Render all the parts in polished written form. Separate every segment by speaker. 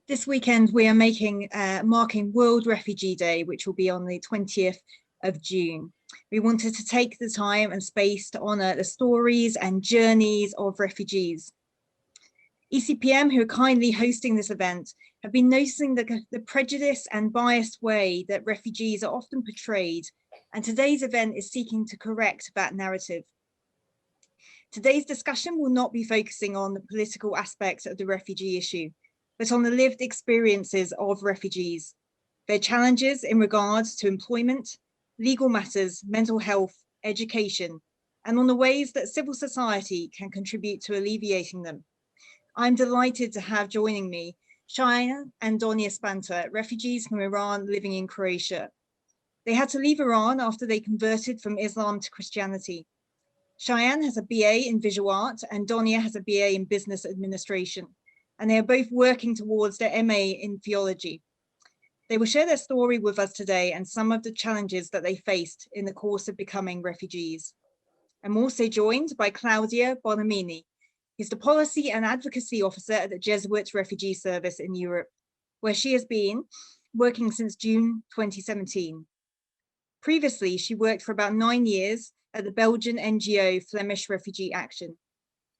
Speaker 1: This weekend, we are marking World Refugee Day, which will be on the 20th of June. We wanted to take the time and space to honour the stories and journeys of refugees. ECPM, who are kindly hosting this event, have been noticing the prejudice and biased way that refugees are often portrayed, and today's event is seeking to correct that narrative. Today's discussion will not be focusing on the political aspects of the refugee issue, but on the lived experiences of refugees, their challenges in regards to employment, legal matters, mental health, education, and on the ways that civil society can contribute to alleviating them. I'm delighted to have joining me Cheyenne and Donia Spanta, refugees from Iran living in Croatia. They had to leave Iran after they converted from Islam to Christianity. Cheyenne has a BA in visual art and Donia has a BA in business administration, and they are both working towards their MA in theology. They will share their story with us today and some of the challenges that they faced in the course of becoming refugees. I'm also joined by Claudia Bonamini. He's the Policy and Advocacy Officer at the Jesuit Refugee Service in Europe, where she has been working since June 2017. Previously, she worked for about 9 years at the Belgian NGO Flemish Refugee Action,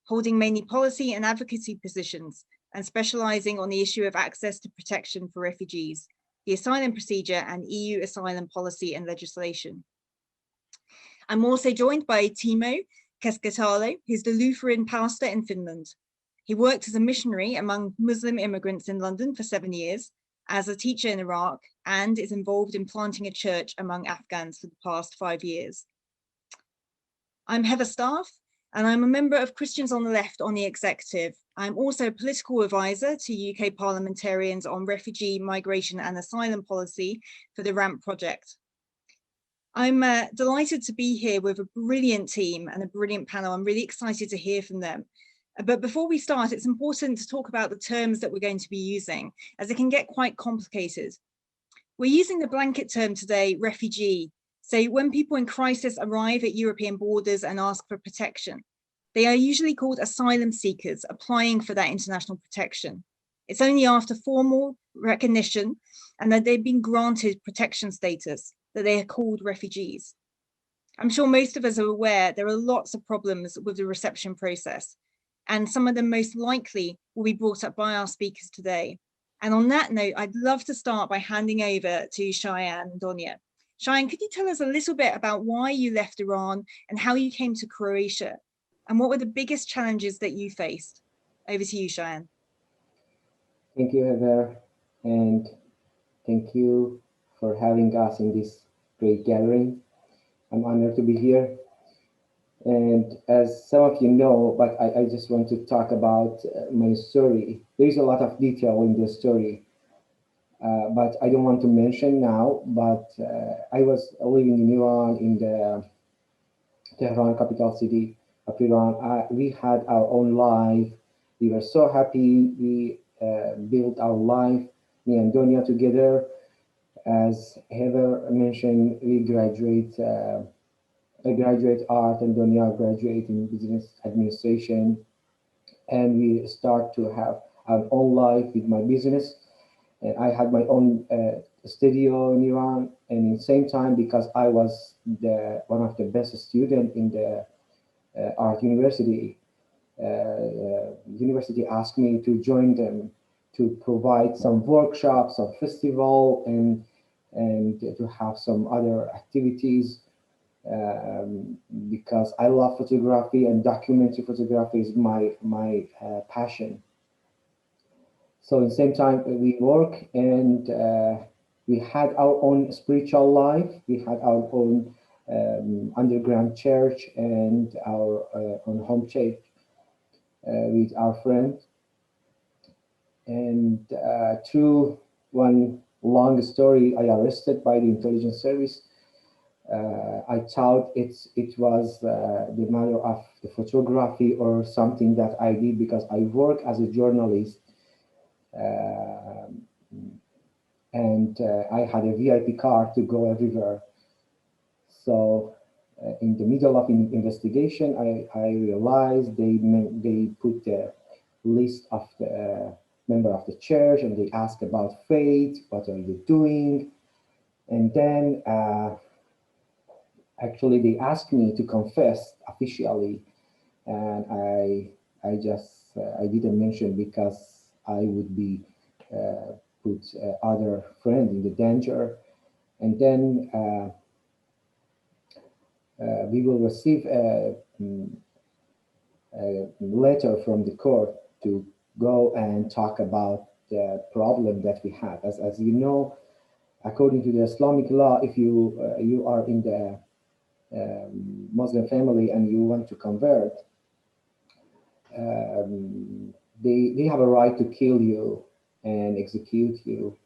Speaker 1: holding mainly policy and advocacy positions and specialising on the issue of access to protection for refugees, the asylum procedure and EU asylum policy and legislation. I'm also joined by Timo Keskitalo, who's the Lutheran pastor in Finland. He worked as a missionary among Muslim immigrants in London for 7 years, as a teacher in Iraq, and is involved in planting a church among Afghans for the past 5 years. I'm Heather Staff, and I'm a member of Christians on the Left on the executive. I'm also a political advisor to UK parliamentarians on refugee, migration and asylum policy for the RAMP project. I'm delighted to be here with a brilliant team and a brilliant panel. I'm really excited to hear from them. But before we start, it's important to talk about the terms that we're going to be using, as it can get quite complicated. We're using the blanket term today, refugee. So when people in crisis arrive at European borders and ask for protection, they are usually called asylum seekers applying for that international protection. It's only after formal recognition and that they've been granted protection status that they are called refugees. I'm sure most of us are aware there are lots of problems with the reception process, and some of them most likely will be brought up by our speakers today. And on that note, I'd love to start by handing over to Cheyenne and Donia. Cheyenne, could you tell us a little bit about why you left Iran and how you came to Croatia? And what were the biggest challenges that you faced? Over to you, Cheyenne.
Speaker 2: Thank you, Heather, and thank you for having us in this great gathering. I'm honored to be here. And as some of you know, but I just want to talk about my story. There is a lot of detail in the story, but I don't want to mention now, but I was living in Iran, in the Tehran, capital city of Iran. We had our own life. We were so happy. We built our life, me and Donia together. As Heather mentioned, I graduate art and Donia graduate in business administration. And we start to have our own life with my business. And I had my own studio in Iran. And at the same time, because I was one of the best students in the art university, university asked me to join them to provide some workshops, some festival, and to have some other activities, because I love photography and documentary photography is my passion. So at the same time we work, and we had our own spiritual life. We had our own underground church and our own home church with our friends. And through one long story, I arrested by the intelligence service. I thought it was the matter of the photography or something that I did because I work as a journalist, and I had a VIP card to go everywhere. So in the middle of investigation, I realized they put the list of the member of the church, and they ask about faith, what are you doing? And then actually they asked me to confess officially, and I didn't mention because I would be put other friend in the danger. And then we will receive a letter from the court to go and talk about the problem that we have. As you know, according to the Islamic law, if you are in the Muslim family and you want to convert, they have a right to kill you and execute you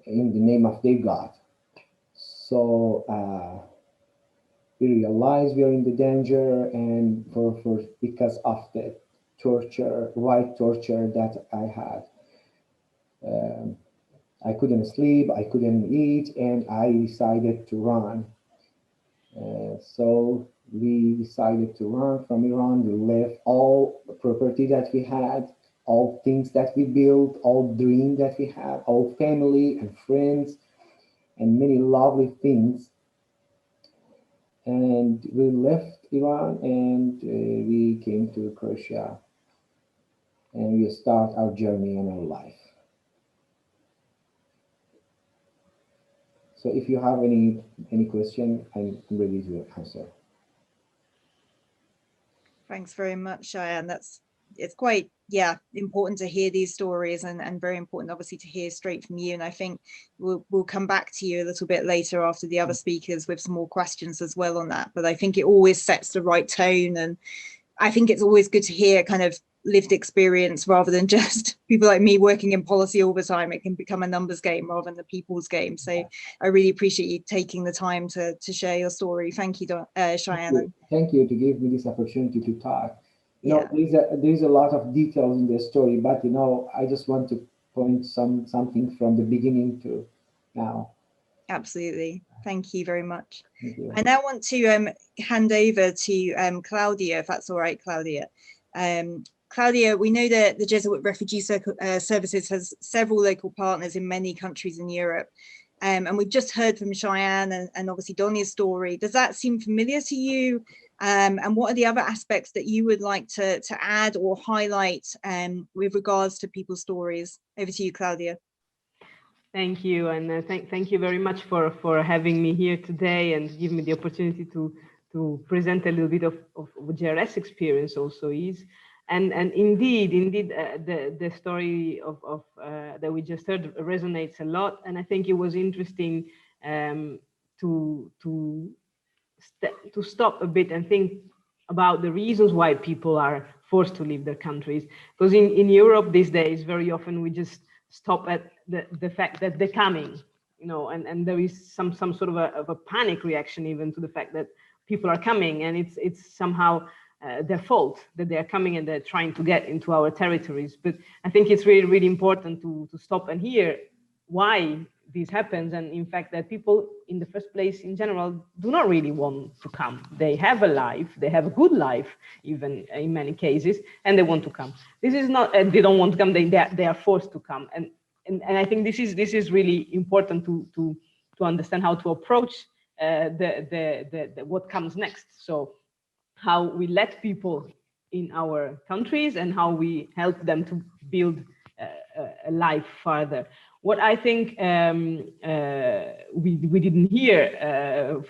Speaker 2: in the name of their God. So we realize we are in the danger, and for because of the torture, white torture that I had. I couldn't sleep, I couldn't eat, and I decided to run. So we decided to run from Iran. We left all the property that we had, all things that we built, all dreams that we had, all family and friends, and many lovely things. And we left Iran, and we came to Croatia, and we start our journey in our life. So if you have any question, I'm ready to answer.
Speaker 1: Thanks very much, Cheyenne. It's quite, yeah, important to hear these stories, and very important, obviously, to hear straight from you. And I think we'll come back to you a little bit later after the other speakers with some more questions as well on that. But I think it always sets the right tone, and I think it's always good to hear kind of lived experience rather than just people like me working in policy all the time. It can become a numbers game rather than the people's game. So I really appreciate you taking the time to share your story. Thank you, Cheyenne.
Speaker 2: Thank you to give me this opportunity to talk. You know,
Speaker 1: Yeah.
Speaker 2: there's a lot of details in the story, but you know, I just want to point something from the beginning to now.
Speaker 1: Absolutely. Thank you very much.
Speaker 2: Thank you.
Speaker 1: I now want to hand over to Claudia, if that's all right, Claudia. Claudia, we know that the Jesuit Refugee Services has several local partners in many countries in Europe. And we've just heard from Cheyenne and obviously Donya's story. Does that seem familiar to you? And what are the other aspects that you would like to add or highlight with regards to people's stories? Over to you, Claudia.
Speaker 3: Thank you, and thank you very much for having me here today and giving me the opportunity to present a little bit of what JRS experience also is. And indeed, the story of that we just heard resonates a lot. And I think it was interesting to stop a bit and think about the reasons why people are forced to leave their countries. Because in Europe these days, very often we just stop at the fact that they're coming, you know, and there is some sort of a panic reaction even to the fact that people are coming, and it's somehow their fault that they are coming and they're trying to get into our territories. But I think it's really, really important to stop and hear why this happens, and in fact that people in the first place in general do not really want to come. They have a life, they have a good life even in many cases, and they want to come. This is not they don't want to come, they are forced to come, and I think this is really important to understand how to approach what comes next. So how we let people in our countries and how we help them to build a life further. What I think we didn't hear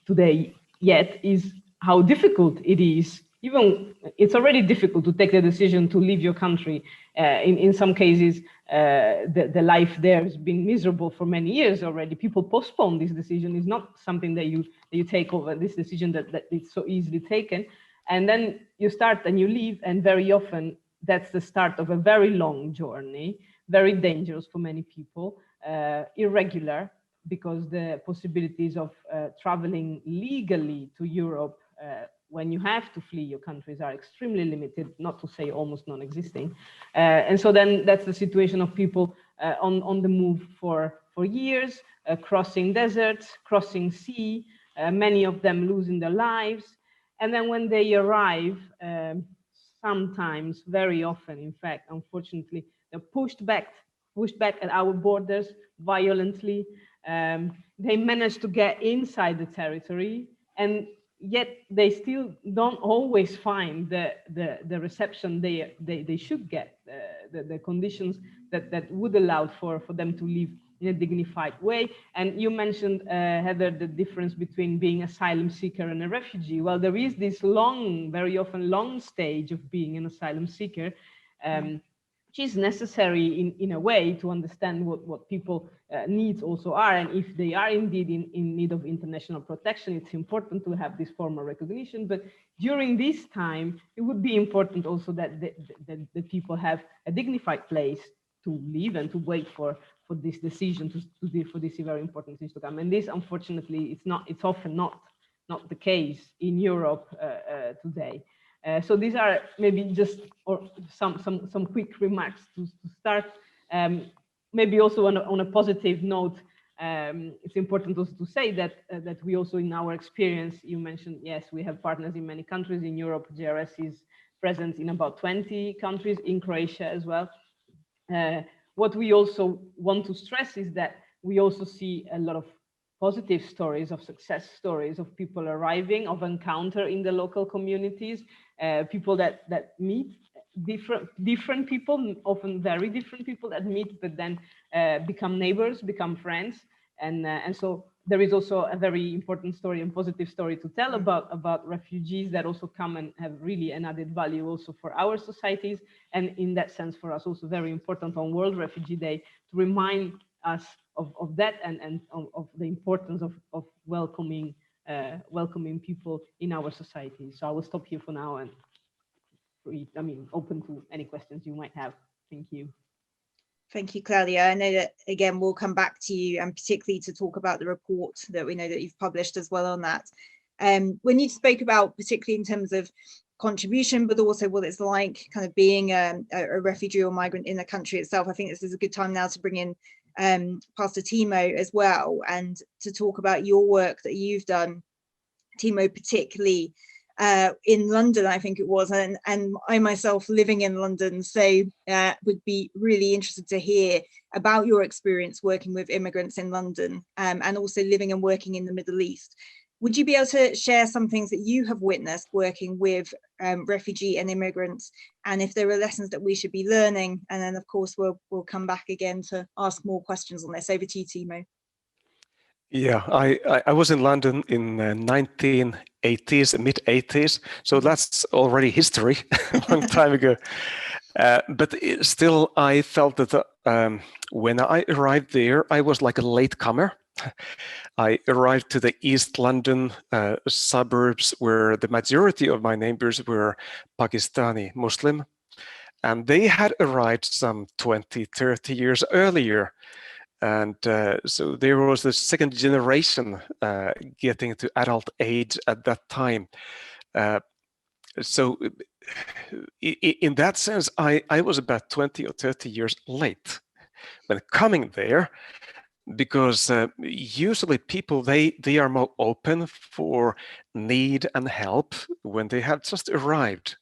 Speaker 3: today yet is how difficult it is. Even it's already difficult to take the decision to leave your country. In some cases, the life there has been miserable for many years already. People postpone this decision. It's not something that you take over, this decision that it's so easily taken. And then you start and you leave, and very often that's the start of a very long journey, very dangerous for many people, irregular, because the possibilities of traveling legally to Europe when you have to flee your countries are extremely limited, not to say almost non-existing. And so then that's the situation of people on the move for years, crossing deserts, crossing sea, many of them losing their lives. And then when they arrive, sometimes, very often, in fact, unfortunately, pushed back at our borders violently. They managed to get inside the territory, and yet they still don't always find the reception they should get, the conditions that would allow for them to live in a dignified way. And you mentioned, Heather, the difference between being asylum seeker and a refugee. Well, there is this long, very often long stage of being an asylum seeker, which is necessary in a way to understand what people needs also are, and if they are indeed in need of international protection, it's important to have this formal recognition. But during this time, it would be important also that the people have a dignified place to live and to wait for this decision for this very important decision to come. And this, unfortunately, it's often not the case in Europe today. So these are maybe just some quick remarks to start. Maybe also on a positive note, it's important also to say that we also, in our experience, you mentioned, yes, we have partners in many countries in Europe. JRS is present in about 20 countries, in Croatia as well. What we also want to stress is that we also see a lot of positive stories, of success stories, of people arriving, of encounter in the local communities, people that meet different people, often very different people that meet, but then become neighbors, become friends. And so there is also a very important story and positive story to tell about refugees that also come and have really an added value also for our societies. And in that sense, for us also very important on World Refugee Day to remind us of that and of the importance of welcoming people in our society. So I will stop here for now and open to any questions you might have. Thank you.
Speaker 1: Thank you, Claudia. I know that, again, we'll come back to you, and particularly to talk about the report that we know that you've published as well on that. When you spoke about, particularly in terms of contribution, but also what it's like kind of being a refugee or migrant in the country itself, I think this is a good time now to bring in Pastor Timo as well, and to talk about your work that you've done, Timo, particularly in London, I think it was, and I myself living in London, so would be really interested to hear about your experience working with immigrants in London, and also living and working in the Middle East. Would you be able to share some things that you have witnessed working with refugee and immigrants, and if there are lessons that we should be learning? And then, of course, we'll come back again to ask more questions on this. Over to you, Timo.
Speaker 4: Yeah, I was in London in 1980s, mid-80s, so that's already history, a long time ago. But still, I felt that when I arrived there, I was like a latecomer. I arrived to the East London suburbs where the majority of my neighbors were Pakistani Muslim, and they had arrived some 20, 30 years earlier. And so there was the second generation getting to adult age at that time. So in that sense, I was about 20 or 30 years late when coming there, because usually people, they are more open for need and help when they have just arrived.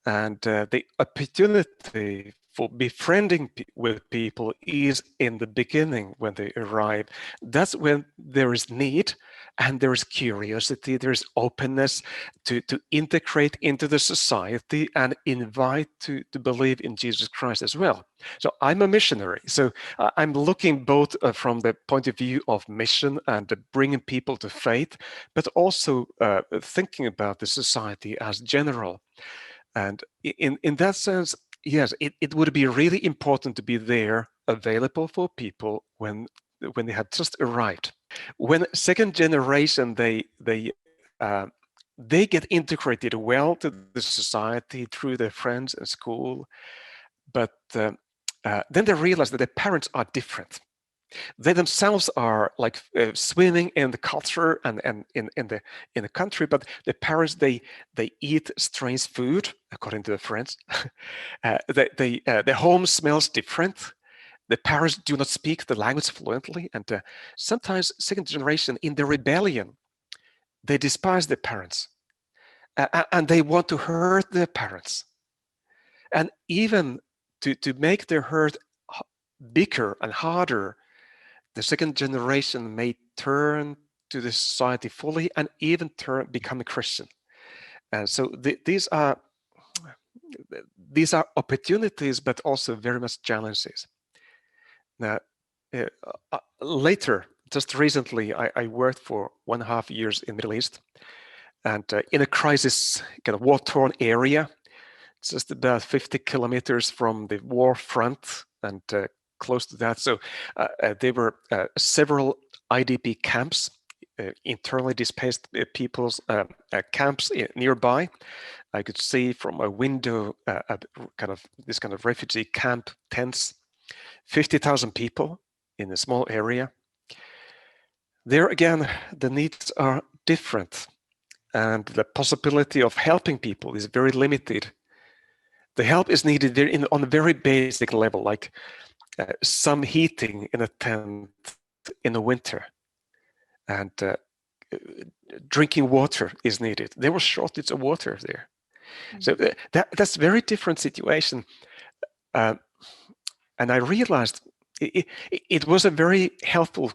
Speaker 4: And the opportunity for befriending with people is in the beginning when they arrive. That's when there is need and there is curiosity, there is openness to integrate into the society and invite to believe in Jesus Christ as well. So I'm a missionary. So I'm looking both from the point of view of mission and bringing people to faith, but also thinking about the society as general. And in that sense, yes, it would be really important to be there, available for people when they have just arrived. When second generation, they get integrated well to the society through their friends and school, but then they realize that their parents are different. They themselves are like swimming in the culture and in the country, but the parents, they eat strange food according to the friends. The home smells different. The parents do not speak the language fluently, and sometimes second generation in their rebellion, they despise their parents, and they want to hurt their parents, and even to make their hurt bigger and harder, the second generation may turn to the society fully and even become a Christian. And so these are opportunities, but also very much challenges. Now, later, just recently, I worked for 1.5 years in the Middle East, and in a crisis, kind of war-torn area, just about 50 kilometers from the war front, and close to that. So there were several IDP camps, internally displaced people's camps nearby. I could see from a window this kind of refugee camp tents, 50,000 people in a small area. There again, the needs are different, and the possibility of helping people is very limited. The help is needed on a very basic level, like some heating in a tent in the winter, and drinking water is needed. There was shortage of water there. So that's a very different situation. And I realized it was a very helpful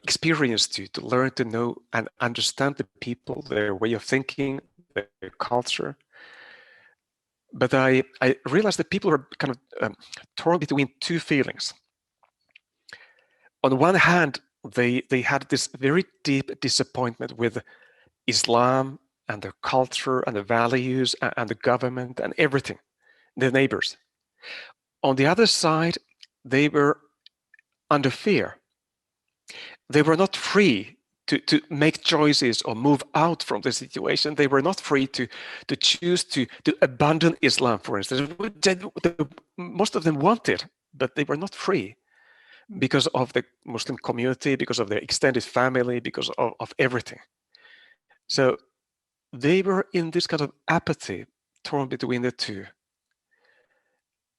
Speaker 4: experience to learn to know and understand the people, their way of thinking, their culture. But I realized that people were kind of torn between two feelings. On the one hand, they had this very deep disappointment with Islam and their culture and the values and the government and everything, their neighbors. On the other side, they were under fear. They were not free to make choices or move out from the situation. They were not free to choose to abandon Islam, for instance. Most of them wanted, but they were not free because of the Muslim community, because of their extended family, because of everything. So they were in this kind of apathy, torn between the two.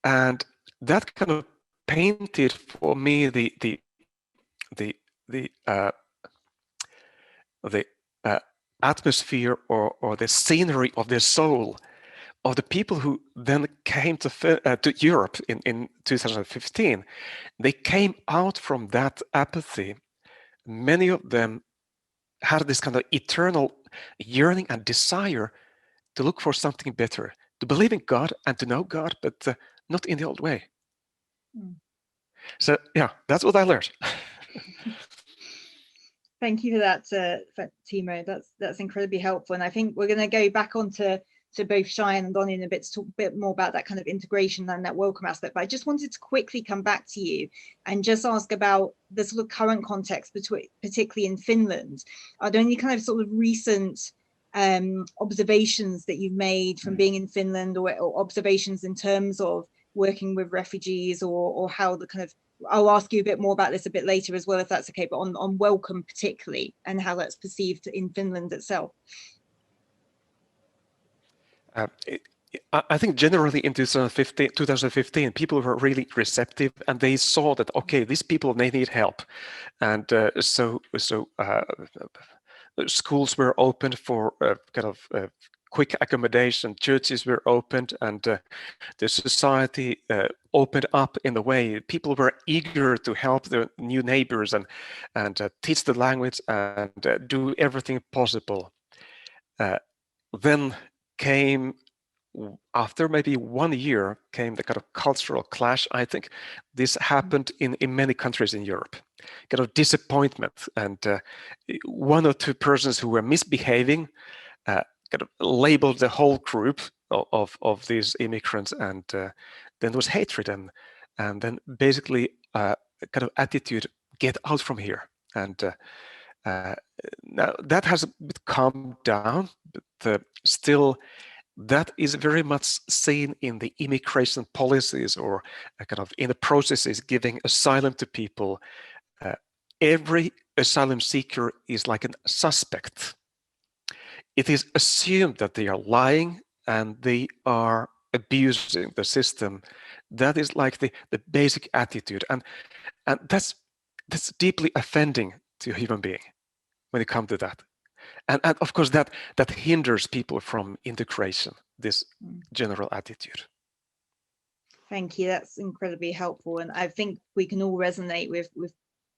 Speaker 4: And that kind of painted for me the atmosphere or the scenery of the soul of the people who then came to Europe in 2015. They came out from that apathy. Many of them had this kind of eternal yearning and desire to look for something better, to believe in God and to know God, but not in the old way. So yeah, that's what I learned.
Speaker 1: Thank you for that, Timo. That's incredibly helpful. And I think we're going to go back on to both Shai and Donnie in a bit to talk a bit more about that kind of integration and that welcome aspect. But I just wanted to quickly come back to you and just ask about the sort of current context, particularly in Finland. Are there any kind of sort of recent observations that you've made from being in Finland, or observations in terms of working with refugees, or how the kind of, I'll ask you a bit more about this a bit later as well, if that's okay, but on welcome particularly, and how that's perceived in Finland itself.
Speaker 4: I think generally in 2015, people were really receptive, and they saw that, okay, these people, they need help. And so schools were opened for quick accommodation, churches were opened, and the society opened up in the way. People were eager to help their new neighbors and teach the language and do everything possible. Then came, after maybe 1 year, came the kind of cultural clash. I think this happened in many countries in Europe. Kind of disappointment, and one or two persons who were misbehaving kind of labeled the whole group of these immigrants, and then there was hatred, and then basically a kind of attitude, get out from here. And now that has a bit calmed down, but still that is very much seen in the immigration policies, or kind of in the processes giving asylum to people. Every asylum seeker is like a suspect. It is assumed that they are lying and they are abusing the system. That is like the basic attitude, and that's deeply offending to a human being when it comes to that. And of course that hinders people from integration, this general attitude.
Speaker 1: Thank you. That's incredibly helpful. And I think we can all resonate with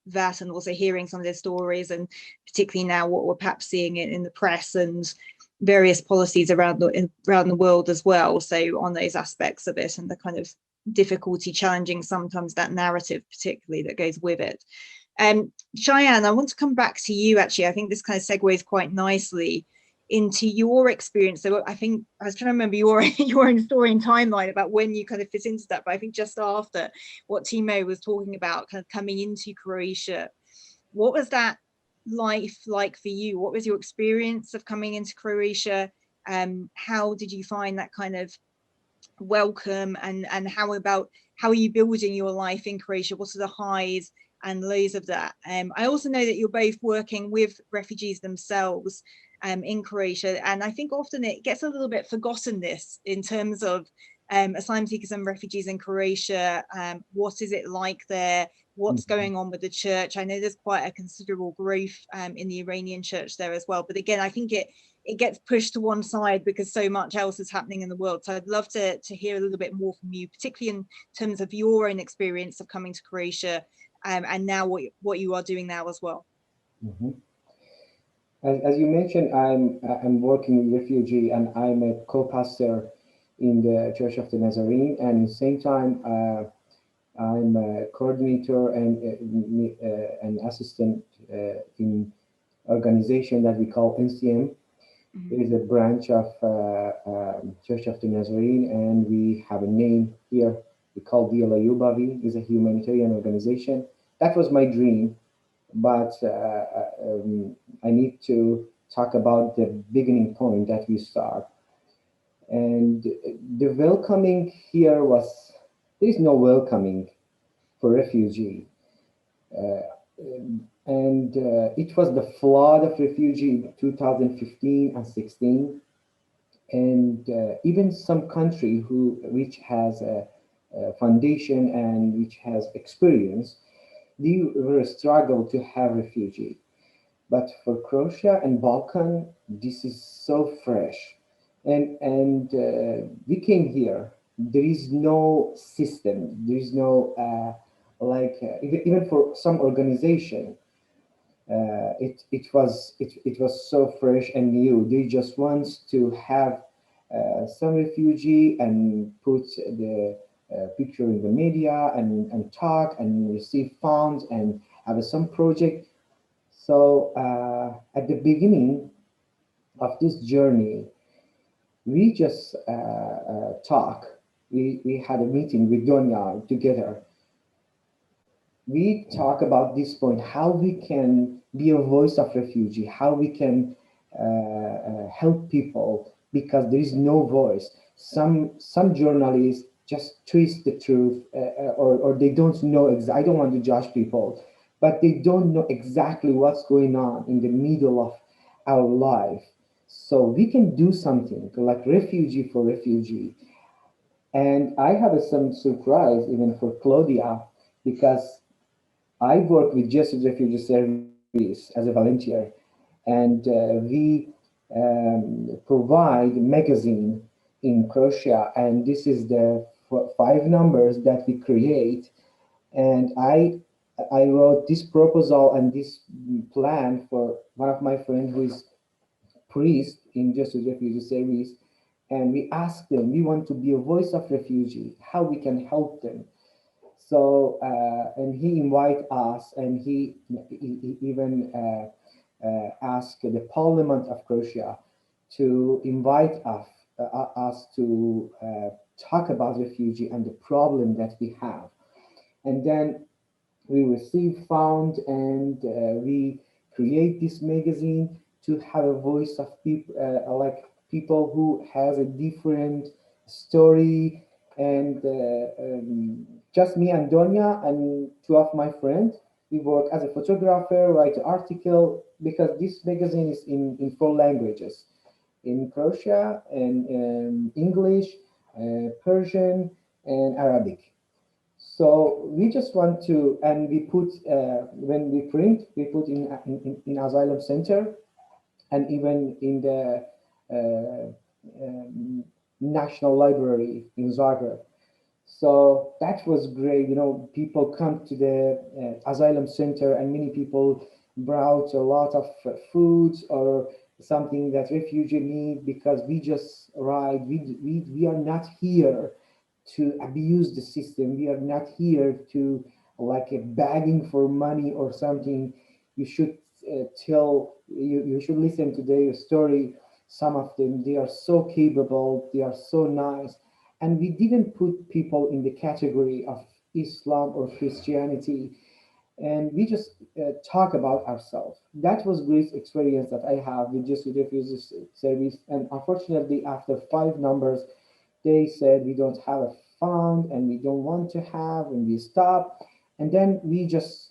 Speaker 1: that, and also hearing some of their stories, and particularly now what we're perhaps seeing in the press and various policies around the world as well. So on those aspects of it, and the kind of difficulty challenging sometimes that narrative particularly that goes with it. Cheyenne, I want to come back to you actually. I think this kind of segues quite nicely into your experience. So I think I was trying to remember your own story and timeline about when you kind of fit into that, but I think just after what Timo was talking about, kind of coming into Croatia, what was that life like for you? What was your experience of coming into Croatia? How did you find that kind of welcome, and how are you building your life in Croatia? What are the highs and lows of that? I also know that you're both working with refugees themselves in Croatia, and I think often it gets a little bit forgotten, this in terms of asylum seekers and refugees in Croatia. What is it like there? What's going on with the church? I know there's quite a considerable growth in the Iranian church there as well, but again, I think it gets pushed to one side because so much else is happening in the world. So I'd love to hear a little bit more from you, particularly in terms of your own experience of coming to Croatia, and now what you are doing now as well.
Speaker 2: Mm-hmm. As you mentioned, I'm working with Refugee, and I'm a co-pastor in the Church of the Nazarene, and at the same time, I'm a coordinator and an assistant in organization that we call NCM.
Speaker 1: Mm-hmm.
Speaker 2: It is a branch of Church of the Nazarene, and we have a name here. We call Djela Ljubavi. It's a humanitarian organization. That was my dream, but I need to talk about the beginning point that we start. And the welcoming here was, there is no welcoming for refugee. It was the flood of refugee in 2015 and 16. And even some country which has a foundation and which has experience, they were struggle to have refugee. But for Croatia and Balkan, this is so fresh. And we came here. There is no system. There is no even for some organization, it was so fresh and new. They just want to have some refugee and put the picture in the media and talk and receive funds and have some project. So at the beginning of this journey, we just talk. We had a meeting with Donya together. We talk about this point, how we can be a voice of refugee, how we can help people, because there is no voice. Some journalists just twist the truth, or they don't know I don't want to judge people, but they don't know exactly what's going on in the middle of our life. So we can do something like refugee for refugee. And I have some surprise even for Claudia, because I work with Jesuit Refugee Service as a volunteer, and we provide magazine in Croatia, and this is the 5 numbers that we create. And I wrote this proposal and this plan for one of my friends who is priest in Jesuit Refugee Service, and we asked them, we want to be a voice of refugee, how we can help them. So, and he invited us, and he even asked the Parliament of Croatia to invite us to talk about refugee and the problem that we have. And then we receive fund, and we create this magazine to have a voice of people, like people who has a different story. And just me and Donya and 2 of my friends, we work as a photographer, write an article, because this magazine is in 4 languages, in Croatia, and English, Persian, and Arabic. So we just want to, and we put, when we print, we put in asylum center, and even in the National Library in Zagreb. So that was great. You know, people come to the asylum center, and many people brought a lot of foods or something that refugee need, because we just arrived. We are not here to abuse the system. We are not here to like begging for money or something. You should you should listen to their story. Some of them, they are so capable, they are so nice, and we didn't put people in the category of Islam or Christianity, and we just talk about ourselves. That was great experience that I have with just with refugees service. And unfortunately, after 5 numbers, they said we don't have a fund and we don't want to have, and we stop. And then we just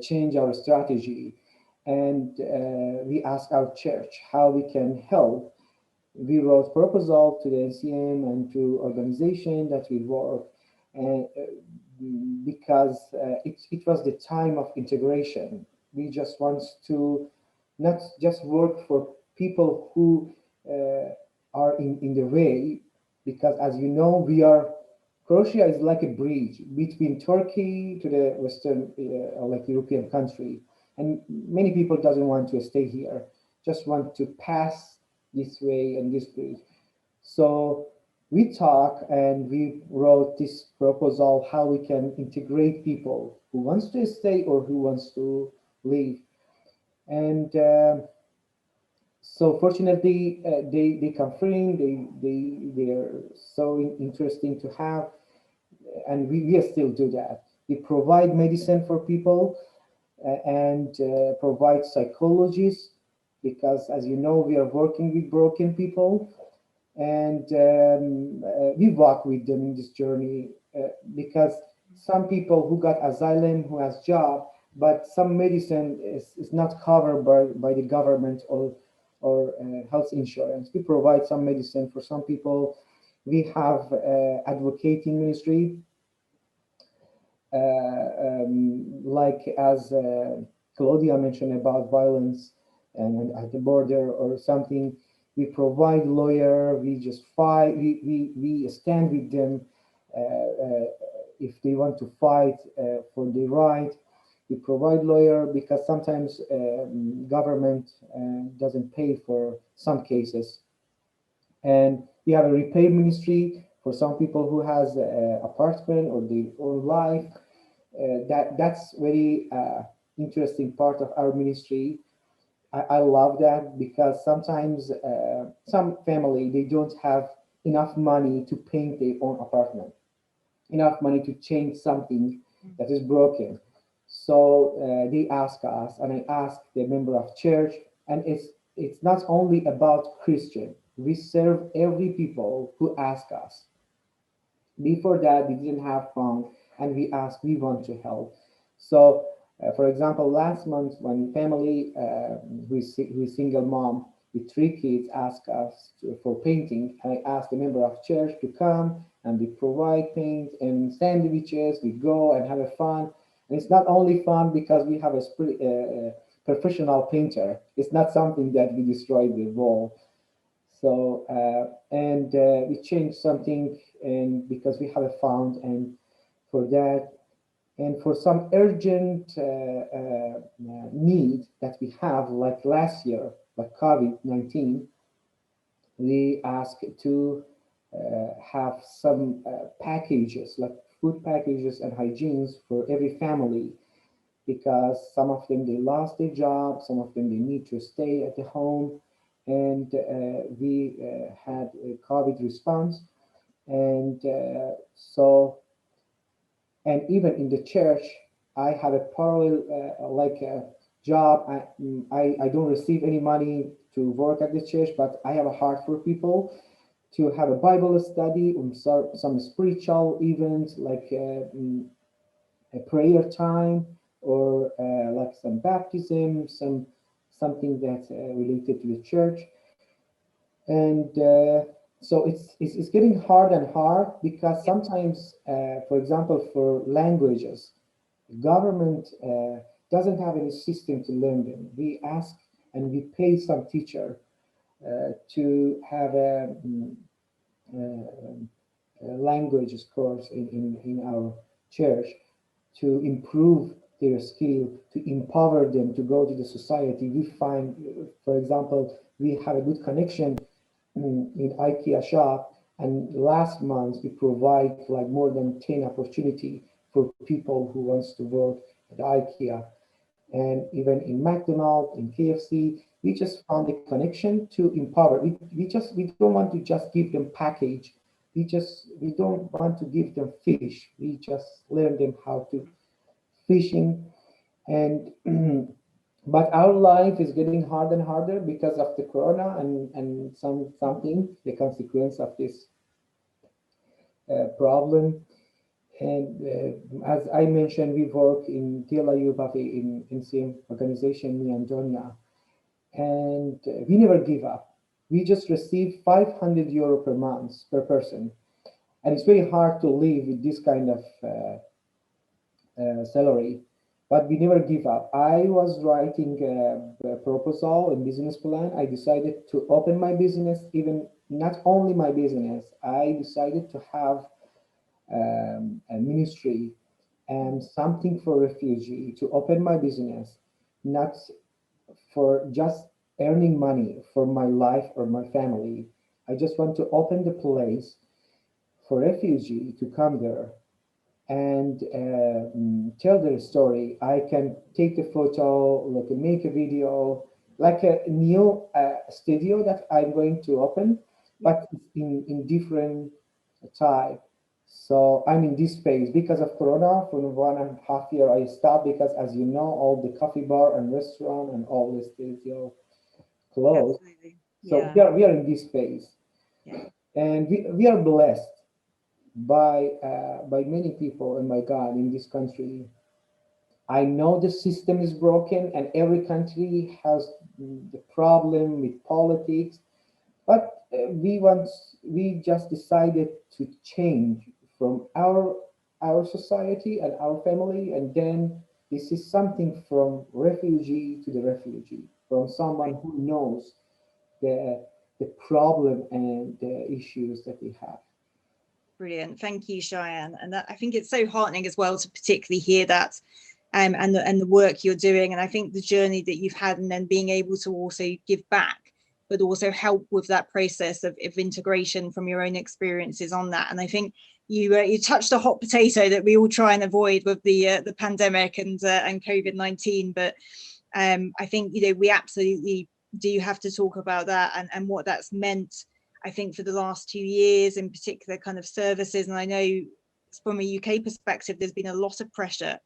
Speaker 2: change our strategy, and we ask our church how we can help. We wrote proposal to the NCM and to organization that we work, and because it was the time of integration. We just want to not just work for people who are in the way, because as you know, Croatia is like a bridge between Turkey to the Western, like European country, and many people doesn't want to stay here, just want to pass this way and this bridge. So we talk and we wrote this proposal how we can integrate people who wants to stay or who wants to leave. And so fortunately, they come free. They are so interesting to have, and we still do that. We provide medicine for people, and provide psychologists, because as you know, we are working with broken people, and we walk with them in this journey, because some people who got asylum, who has job, but some medicine is not covered by the government or health insurance. We provide some medicine for some people. We have advocating ministry, like as Claudia mentioned about violence and at the border or something. We provide lawyer. We just fight. We stand with them if they want to fight for the right. We provide lawyer, because sometimes government doesn't pay for some cases, and we have a repair ministry for some people who has apartment or their own life. That's very interesting part of our ministry. I love that, because sometimes some family, they don't have enough money to paint their own apartment, enough money to change something that is broken. So they ask us, and I ask the member of church, and it's not only about Christian. We serve every people who ask us. Before that, we didn't have fund, and we asked, we want to help. So, for example, last month, when family who is single mom with 3 kids asked us for painting, I asked a member of church to come, and we provide paint and sandwiches. We go and have a fun. And it's not only fun because we have a professional painter. It's not something that we destroy the wall. So and we changed something, and because we have a fund, and for that, and for some urgent need that we have, like last year, like COVID-19, we asked to have some packages, like food packages and hygienes for every family, because some of them, they lost their job, some of them, they need to stay at the home, and we had a COVID response, and and even in the church, I have a parallel like a job. I don't receive any money to work at the church, but I have a heart for people, to have a Bible study, some spiritual events like a prayer time, or like some baptism, something that related to the church. And so it's getting hard and hard, because sometimes, for example, for languages, government doesn't have any system to learn them. We ask and we pay some teacher to have a languages course in our church to improve their skill, to empower them to go to the society. We find, for example, we have a good connection in IKEA shop, and last month we provide like more than 10 opportunity for people who wants to work at IKEA. And even in McDonald's, in KFC, we just found a connection to empower. We don't want to just give them package. We don't want to give them fish. We just learn them how to fishing. And but our life is getting harder and harder because of the corona and something the consequence of this problem. And as I mentioned, we work in Tel Aviv in same organization, me and Donia, and we never give up. We just receive 500 euro per month per person, and it's very hard to live with this kind of salary, but we never give up. I was writing a proposal and business plan. I decided to open my business, even not only my business. I decided to have a ministry and something for refugee, to open my business, not for just earning money for my life or my family. I just want to open the place for refugee to come there and tell their story. I can take the photo, like make a video, like a new studio that I'm going to open, but in different type. So I'm in this phase because of Corona. For 1.5 years, I stopped because, as you know, all the coffee bar and restaurant and all the studio closed.
Speaker 1: Absolutely.
Speaker 2: So
Speaker 1: Yeah.
Speaker 2: we are in this phase,
Speaker 1: Yeah.
Speaker 2: and we are blessed by many people and by God in this country. I know the system is broken, and every country has the problem with politics. But we just decided to change from our society and our family, and then this is something from refugee to the refugee, from someone who knows the problem and the issues that we have.
Speaker 1: Brilliant. Thank you, Cheyenne. And I think it's so heartening as well to particularly hear that and the work you're doing. And I think the journey that you've had, and then being able to also give back, but also help with that process of integration from your own experiences on that. And I think you touched a hot potato that we all try and avoid with the pandemic and COVID-19. But I think, you know, we absolutely do have to talk about that and what that's meant, I think, for the last 2 years, in particular kind of services. And I know from a UK perspective, there's been a lot of pressure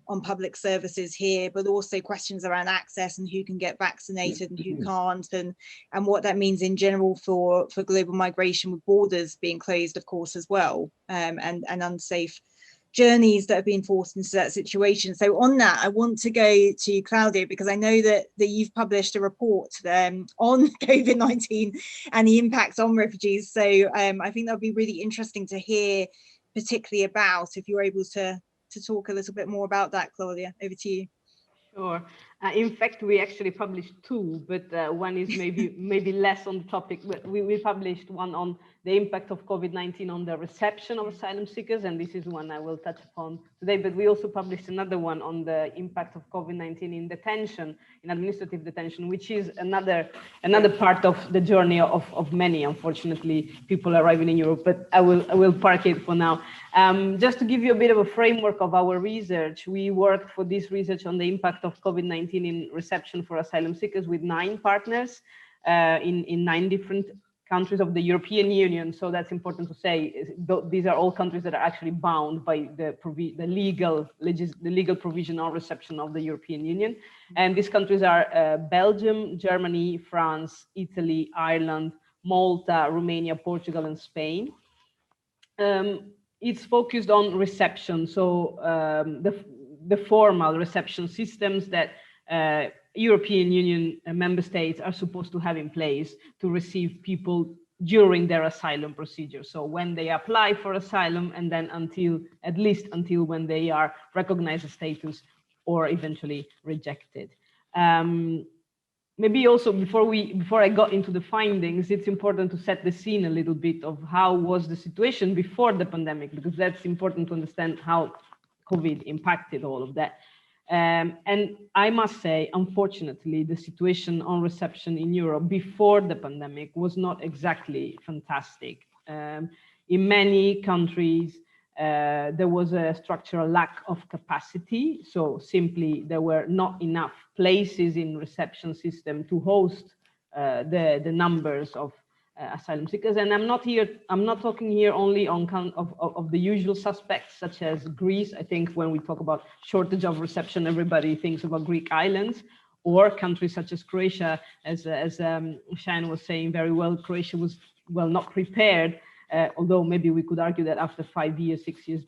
Speaker 1: on public services here, but also questions around access and who can get vaccinated and who can't, and what that means in general for global migration, with borders being closed, of course, as well, and unsafe journeys that have been forced into that situation. So on that, I want to go to Claudia, because I know that you've published a report on COVID-19 and the impact on refugees. So I think that'll be really interesting to hear, particularly about, if you're able to talk a little bit more about that. Claudia, over to you.
Speaker 3: Sure. In fact, we actually published two, but one is maybe less on the topic. But we published one on the impact of COVID-19 on the reception of asylum seekers, and this is one I will touch upon today. But we also published another one on the impact of COVID-19 in detention, in administrative detention, which is another part of the journey of many, unfortunately, people arriving in Europe. But I will park it for now. Just to give you a bit of a framework of our research, we worked for this research on the impact of COVID-19 in reception for asylum seekers with 9 partners in 9 different countries of the European Union. So that's important to say. These are all countries that are actually bound by the legal provision on reception of the European Union. And these countries are Belgium, Germany, France, Italy, Ireland, Malta, Romania, Portugal, and Spain. It's focused on reception, so the formal reception systems that European Union member states are supposed to have in place to receive people during their asylum procedure. So when they apply for asylum, and then at least until when they are recognized as status or eventually rejected. maybe also before I got into the findings, it's important to set the scene a little bit of how was the situation before the pandemic, because that's important to understand how COVID impacted all of that. And I must say, unfortunately, the situation on reception in Europe before the pandemic was not exactly fantastic. In many countries, there was a structural lack of capacity. So simply there were not enough places in reception system to host the numbers of asylum seekers. And I'm not talking here only on count of the usual suspects, such as Greece. I think when we talk about shortage of reception, everybody thinks about Greek islands, or countries such as Croatia, as Shane was saying very well, Croatia was well not prepared, although maybe we could argue that after 5 years, 6 years,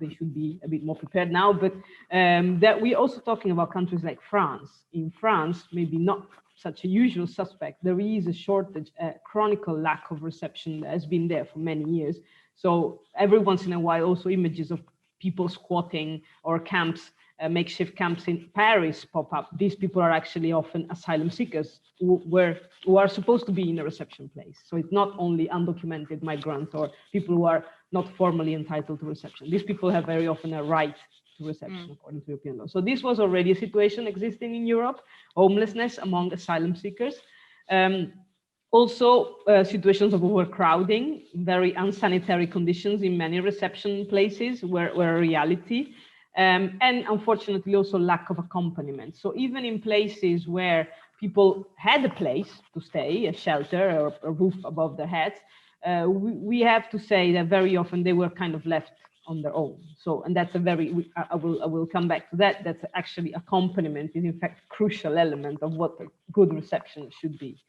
Speaker 3: they should be a bit more prepared now. But that we're also talking about countries like France. In France, maybe not such a usual suspect, there is a shortage, a chronic lack of reception that has been there for many years. So every once in a while, also images of people squatting or camps, makeshift camps in Paris pop up. These people are actually often asylum seekers who are supposed to be in a reception place. So it's not only undocumented migrants or people who are not formally entitled to reception. These people have very often a right to reception according to European law. So this was already a situation existing in Europe, homelessness among asylum seekers. Also, situations of overcrowding, very unsanitary conditions in many reception places were a reality. And unfortunately also lack of accompaniment. So even in places where people had a place to stay, a shelter or a roof above their heads, we have to say that very often they were kind of left on their own. So, and that's a very, I will come back to that. That's actually accompaniment is in fact a crucial element of what a good reception should be.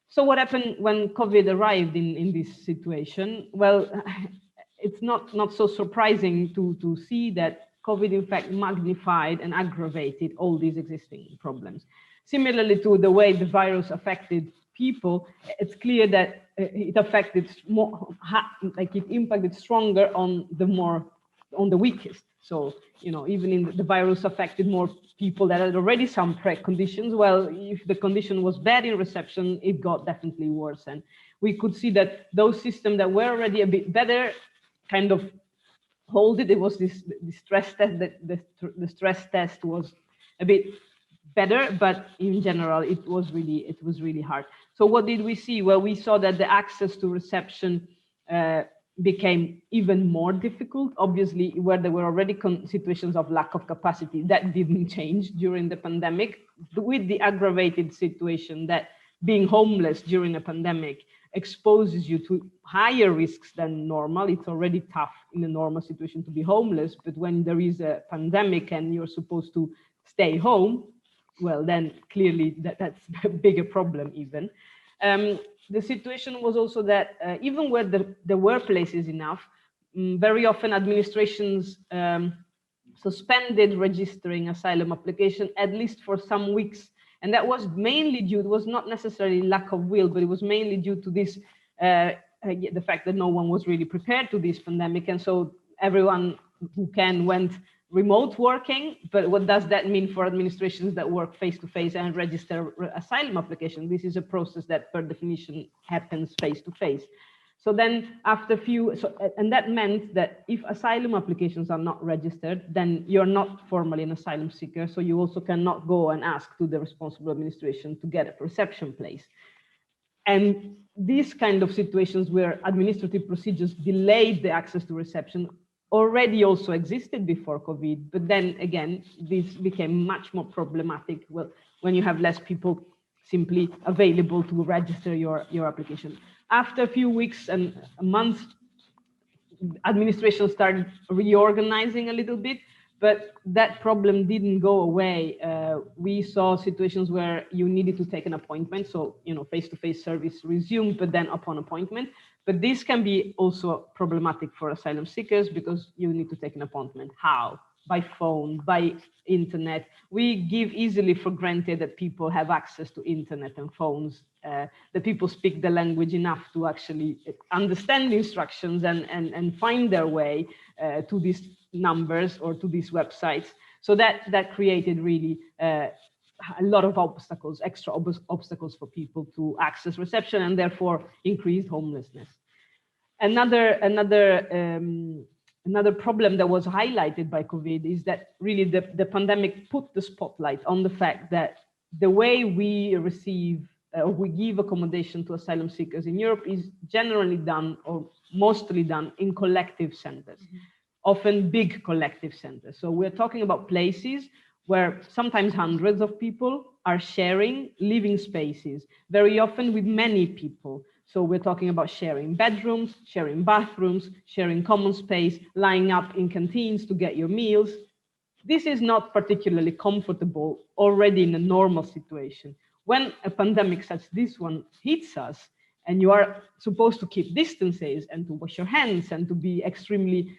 Speaker 3: So what happened when COVID arrived in this situation? Well, it's not so surprising to see that COVID in fact magnified and aggravated all these existing problems. Similarly to the way the virus affected people, it's clear that it affected more, like it impacted stronger on the weakest. So, you know, even in the virus affected more people that had already some preconditions. Well, if the condition was bad in reception, it got definitely worse. And we could see that those systems that were already a bit better kind of hold it. It was this stress test that the stress test was a bit better, but in general, it was really hard. So what did we see? Well, we saw that the access to reception became even more difficult. Obviously, where there were already situations of lack of capacity, that didn't change during the pandemic, with the aggravated situation that being homeless during a pandemic exposes you to higher risks than normal. It's already tough in a normal situation to be homeless, but when there is a pandemic and you're supposed to stay home, well, then clearly that's a bigger problem even. The situation was also that even where there were places enough, very often administrations suspended registering asylum application, at least for some weeks. And that was mainly due, it was not necessarily lack of will, but it was mainly due to this, the fact that no one was really prepared to this pandemic. And so everyone who can went remote working. But what does that mean for administrations that work face-to-face and register asylum application? This is a process that per definition happens face-to-face. So then after and that meant that if asylum applications are not registered, then you're not formally an asylum seeker. So you also cannot go and ask to the responsible administration to get a reception place. And these kind of situations where administrative procedures delayed the access to reception already also existed before COVID. But then again, this became much more problematic when you have less people simply available to register your application. After a few weeks and months, administration started reorganizing a little bit, but that problem didn't go away. We saw situations where you needed to take an appointment. So, you know, face-to-face service resumed, but then upon appointment. But this can be also problematic for asylum seekers because you need to take an appointment. How? By phone, by internet. We give easily for granted that people have access to internet and phones, that people speak the language enough to actually understand the instructions and find their way to these numbers or to these websites. So that created really a lot of obstacles, extra obstacles for people to access reception, and therefore increased homelessness. Another problem that was highlighted by COVID is that really the pandemic put the spotlight on the fact that the way we receive or we give accommodation to asylum seekers in Europe is generally done or mostly done in collective centers, often big collective centers. So we're talking about places where sometimes hundreds of people are sharing living spaces, very often with many people. So we're talking about sharing bedrooms, sharing bathrooms, sharing common space, lining up in canteens to get your meals. This is not particularly comfortable already in a normal situation. When a pandemic such as this one hits us, and you are supposed to keep distances and to wash your hands and to be extremely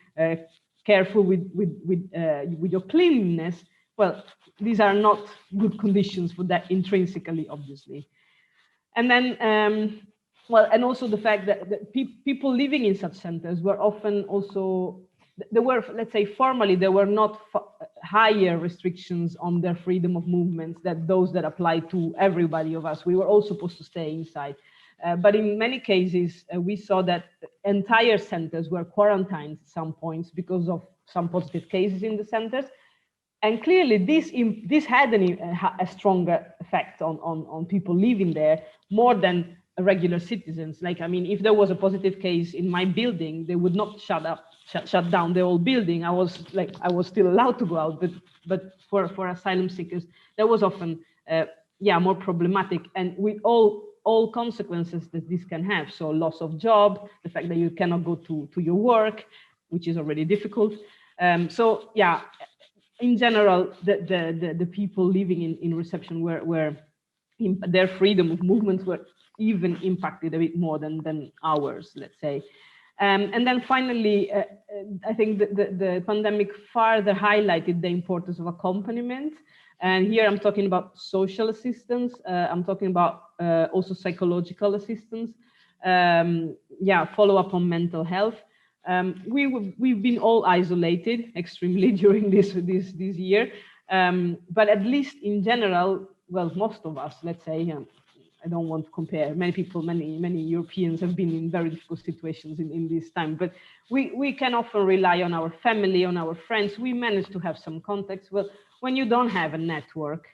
Speaker 3: careful with your cleanliness, well, these are not good conditions for that intrinsically, obviously. And then, well, and also the fact that people living in such centers were often also, there were, let's say formally, there were not higher restrictions on their freedom of movement than those that apply to everybody of us. We were all supposed to stay inside. But in many cases, we saw that entire centers were quarantined at some points because of some positive cases in the centers. And clearly this had a stronger effect on people living there more than regular citizens. Like, I mean, if there was a positive case in my building, they would not shut down the whole building. I was still allowed to go out, but for asylum seekers, that was often, more problematic, and with all consequences that this can have. So loss of job, the fact that you cannot go to your work, which is already difficult. So yeah, in general, the people living in reception were their freedom of movement were even impacted a bit more than ours, let's say. And then finally, I think the pandemic further highlighted the importance of accompaniment. And here I'm talking about social assistance. I'm talking about also psychological assistance. Follow up on mental health. We've been all isolated extremely during this year, but at least in general, well, most of us, let's say, I don't want to compare. Many people, many Europeans have been in very difficult situations in this time, but we can often rely on our family, on our friends. We manage to have some contacts. Well, when you don't have a network,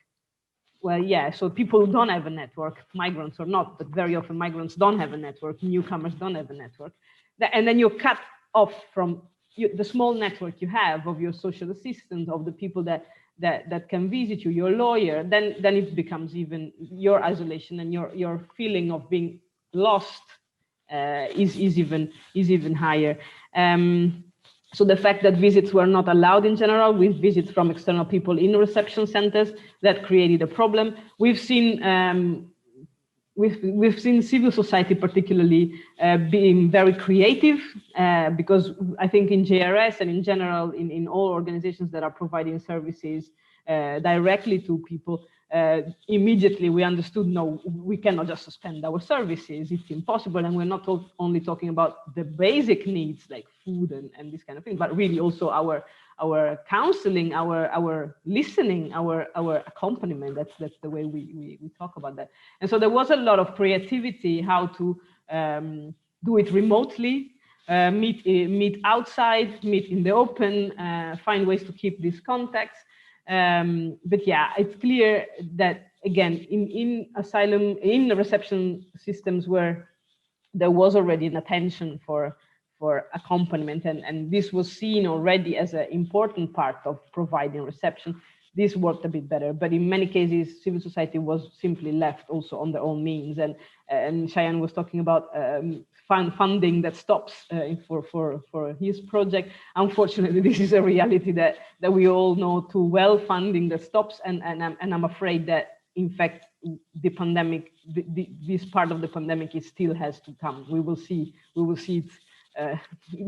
Speaker 3: well, yeah, so people who don't have a network, migrants or not, but very often migrants don't have a network, newcomers don't have a network. And then you're cut off from the small network you have of your social assistant, of the people that can visit you, your lawyer, then it becomes even your isolation, and your feeling of being lost is even higher. So the fact that visits were not allowed in general, with visits from external people in reception centers, that created a problem. We've seen civil society particularly being very creative, because I think in JRS and in general in all organizations that are providing services directly to people, immediately we understood, no, we cannot just suspend our services. It's impossible. And we're not only talking about the basic needs like food and this kind of thing, but really also our counseling, our listening, our accompaniment. That's the way we talk about that. And so there was a lot of creativity how to do it remotely, meet outside, meet in the open, find ways to keep these contacts. But yeah, it's clear that again, in asylum, in the reception systems where there was already an attention for accompaniment, and this was seen already as an important part of providing reception, this worked a bit better. But in many cases, civil society was simply left also on their own means. And Cheyenne was talking about funding that stops for his project. Unfortunately, this is a reality that we all know too well, funding that stops. And I'm afraid that, in fact, the pandemic, this part of the pandemic, it still has to come. We will see it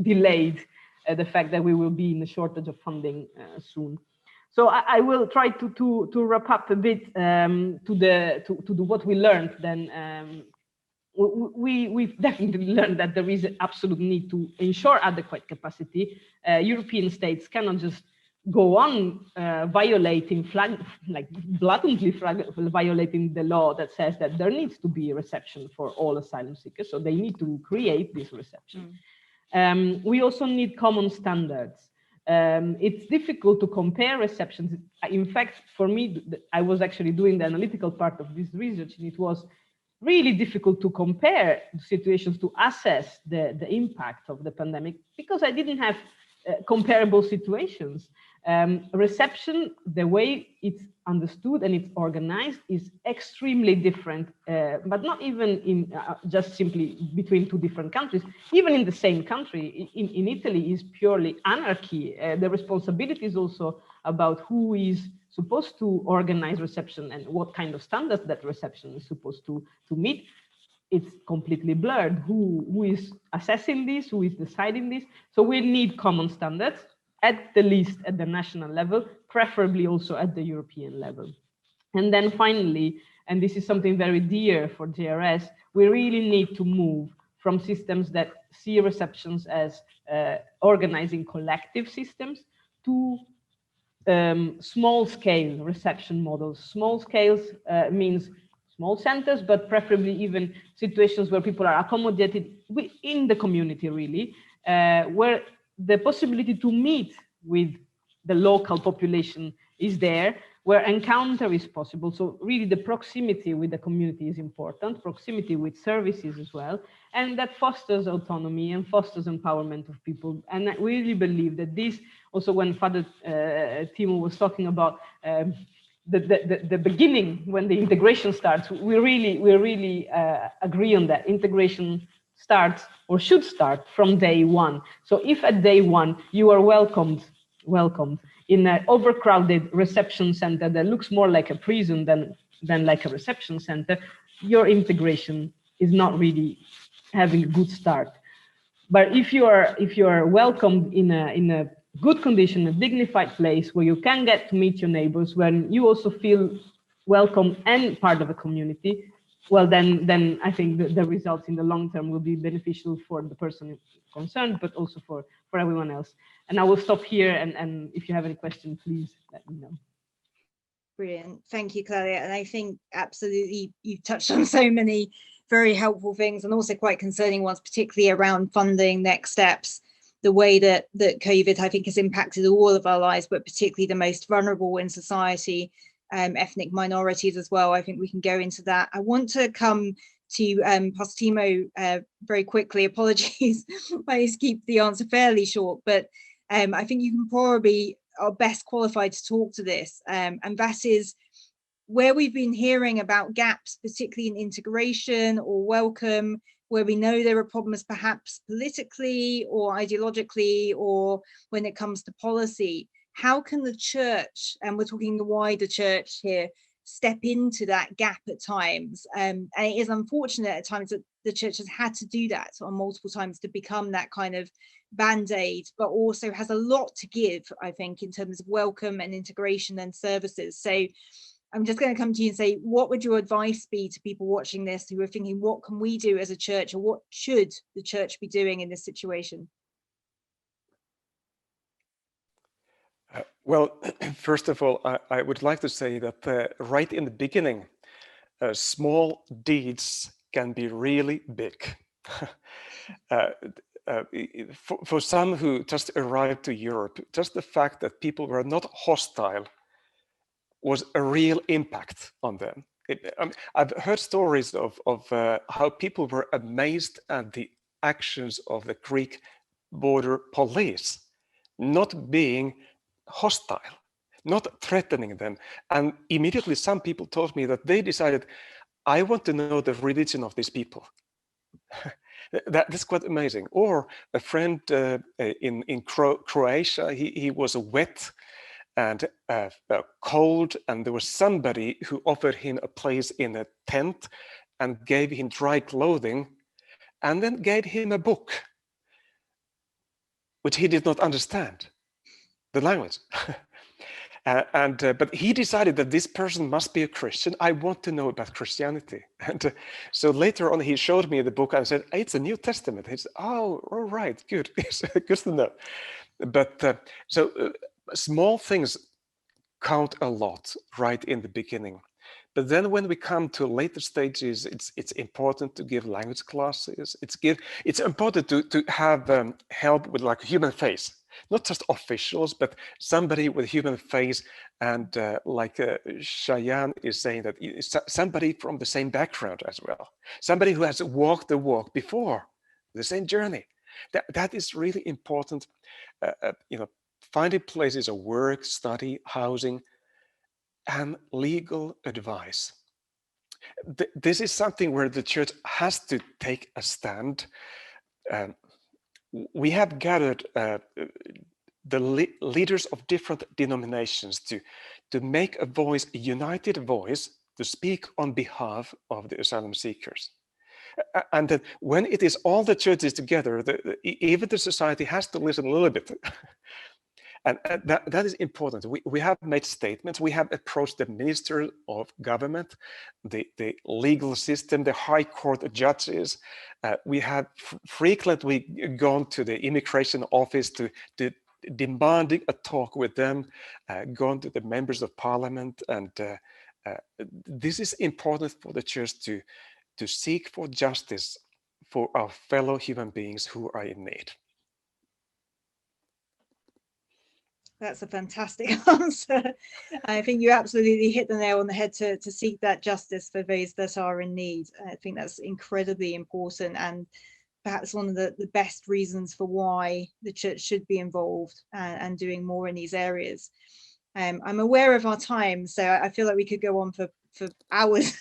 Speaker 3: delayed, the fact that we will be in a shortage of funding soon. So I will try to wrap up a bit to what we learned. Then we've definitely learned that there is an absolute need to ensure adequate capacity. European states cannot just go on violating, blatantly violating the law that says that there needs to be a reception for all asylum seekers. So they need to create this reception. We also need common standards. It's difficult to compare receptions. In fact, for me, I was actually doing the analytical part of this research, and it was really difficult to compare situations to assess the impact of the pandemic because I didn't have comparable situations. Reception, the way it's understood and it's organized is extremely different, but not even in just simply between two different countries. Even in the same country, in Italy is purely anarchy. The responsibility is also about who is supposed to organize reception and what kind of standards that reception is supposed to meet. It's completely blurred. Who is assessing this? Who is deciding this? So we need common standards, at the least at the national level, preferably also at the European level. And then finally, and this is something very dear for JRS, we really need to move from systems that see receptions as organizing collective systems to small-scale reception models. Small scales means small centers, but preferably even situations where people are accommodated within the community, really, where the possibility to meet with the local population is there, where encounter is possible. So really the proximity with the community is important, proximity with services as well, and that fosters autonomy and fosters empowerment of people. And I really believe that this, also when Father Timo was talking about the beginning, when the integration starts, we really agree on that. Integration starts or should start from day one. So if at day one you are welcomed in an overcrowded reception center that looks more like a prison than like a reception center, your integration is not really having a good start. But if you are welcomed in a good condition, a dignified place where you can get to meet your neighbors, when you also feel welcome and part of a community, well, then I think the results in the long term will be beneficial for the person concerned, but also for everyone else. And I will stop here, and if you have any questions, please let me know.
Speaker 1: Brilliant. Thank you, Claudia. And I think absolutely you've touched on so many very helpful things and also quite concerning ones, particularly around funding, next steps, the way that COVID, I think, has impacted all of our lives, but particularly the most vulnerable in society, ethnic minorities as well. I think we can go into that. I want to come to Pastor Timo very quickly. Apologies, I keep the answer fairly short, but I think you can probably are best qualified to talk to this, and that is where we've been hearing about gaps, particularly in integration or welcome, where we know there are problems perhaps politically or ideologically, or when it comes to policy. How can the church, and we're talking the wider church here, step into that gap at times? And it is unfortunate at times that the church has had to do that on multiple times to become that kind of band-aid, but also has a lot to give, I think, in terms of welcome and integration and services. So I'm just going to come to you and say, what would your advice be to people watching this who are thinking, what can we do as a church, or what should the church be doing in this situation?
Speaker 4: Well, first of all, I would like to say that right in the beginning, small deeds can be really big. For some who just arrived to Europe, just the fact that people were not hostile was a real impact on them. I've heard stories of how people were amazed at the actions of the Greek border police, not being hostile, not threatening them. And immediately some people told me that they decided, I want to know the religion of these people. That's quite amazing. Or a friend in Croatia, he was wet and cold, and there was somebody who offered him a place in a tent and gave him dry clothing and then gave him a book, which he did not understand the language. But he decided that this person must be a Christian. I want to know about Christianity. And so later on, he showed me the book and said, it's a New Testament. He said, oh, all right, good. It's good to know. But small things count a lot right in the beginning. But then when we come to later stages, it's important to give language classes. It's important to have help with like human face, not just officials, but somebody with human face. And like Cheyenne is saying, that somebody from the same background as well, somebody who has walked the walk before, the same journey. That is really important. Finding places of work, study, housing, and legal advice. This is something where the church has to take a stand. We have gathered the leaders of different denominations to make a voice, a united voice, to speak on behalf of the asylum seekers. And that when it is all the churches together, even the society has to listen a little bit. And that is important. We have made statements. We have approached the minister of government, the legal system, the high court judges. We have frequently gone to the immigration office to demanding a talk with them, gone to the members of parliament. And this is important for the church to seek for justice for our fellow human beings who are in need.
Speaker 1: That's a fantastic answer. I think you absolutely hit the nail on the head to seek that justice for those that are in need. I think that's incredibly important, and perhaps one of the best reasons for why the church should be involved and doing more in these areas. I'm aware of our time, so I feel like we could go on for hours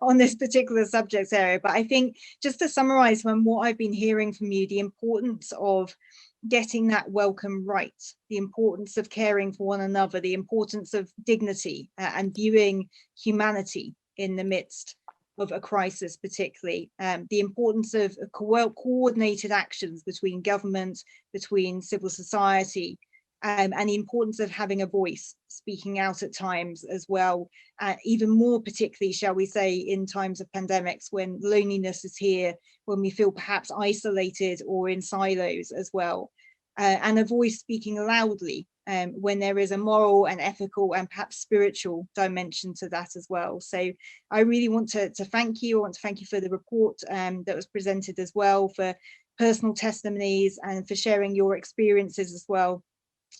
Speaker 1: on this particular subject area. But I think just to summarize from what I've been hearing from you, the importance of getting that welcome right, the importance of caring for one another, the importance of dignity and viewing humanity in the midst of a crisis, particularly the importance of coordinated actions between government, between civil society, and the importance of having a voice, speaking out at times as well, even more particularly, shall we say, in times of pandemics, when loneliness is here, when we feel perhaps isolated or in silos as well, and a voice speaking loudly when there is a moral and ethical and perhaps spiritual dimension to that as well. So I really want to thank you. I want to thank you for the report that was presented as well, for personal testimonies and for sharing your experiences as well.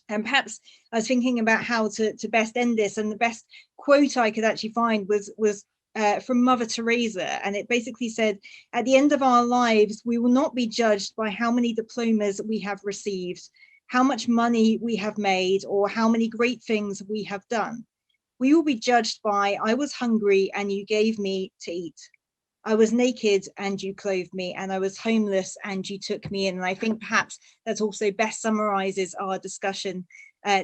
Speaker 1: And perhaps I was thinking about how to best end this, and the best quote I could actually find was from Mother Teresa, and it basically said, at the end of our lives, we will not be judged by how many diplomas we have received, how much money we have made, or how many great things we have done. We will be judged by, I was hungry and you gave me to eat. I was naked and you clothed me, and I was homeless and you took me in. And I think perhaps that also best summarizes our discussion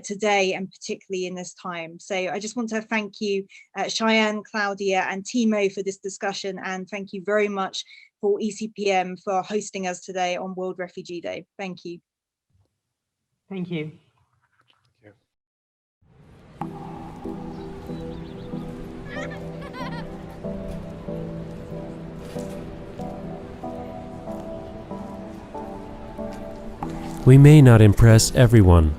Speaker 1: today, and particularly in this time. So I just want to thank you, Cheyenne, Claudia and Timo, for this discussion, and thank you very much for ECPM for hosting us today on World Refugee Day. Thank you.
Speaker 3: Thank you.
Speaker 5: We may not impress everyone.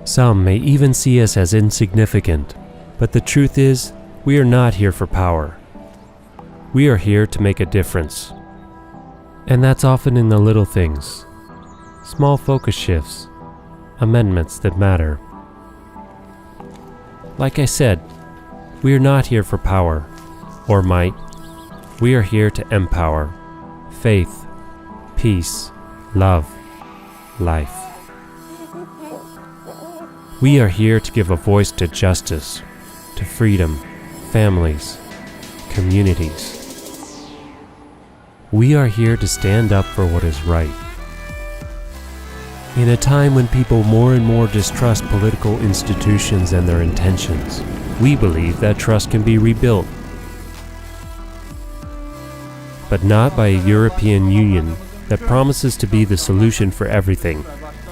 Speaker 5: Some may even see us as insignificant, but the truth is, we are not here for power. We are here to make a difference. And that's often in the little things, small focus shifts, amendments that matter. Like I said, we are not here for power or might. We are here to empower faith, peace, love, life. We are here to give a voice to justice, to freedom, families, communities. We are here to stand up for what is right. In a time when people more and more distrust political institutions and their intentions, we believe that trust can be rebuilt. But not by a European Union that promises to be the solution for everything.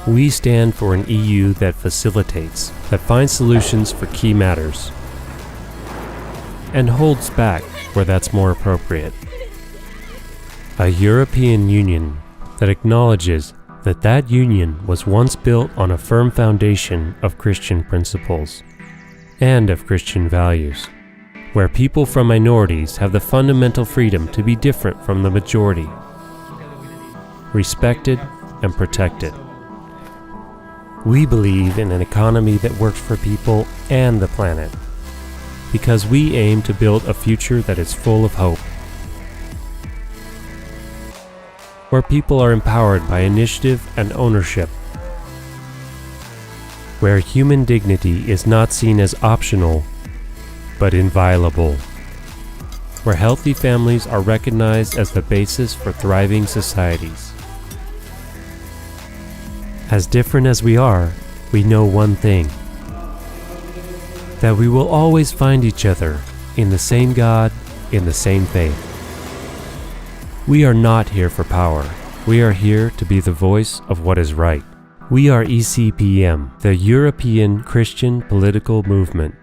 Speaker 5: We stand for an EU that facilitates, that finds solutions for key matters, and holds back where that's more appropriate. A European Union that acknowledges that that union was once built on a firm foundation of Christian principles and of Christian values, where people from minorities have the fundamental freedom to be different from the majority, respected and protected. We believe in an economy that works for people and the planet, because we aim to build a future that is full of hope, where people are empowered by initiative and ownership, where human dignity is not seen as optional, but inviolable, where healthy families are recognized as the basis for thriving societies. As different as we are, we know one thing: that we will always find each other in the same God, in the same faith. We are not here for power. We are here to be the voice of what is right. We are ECPM, the European Christian Political Movement.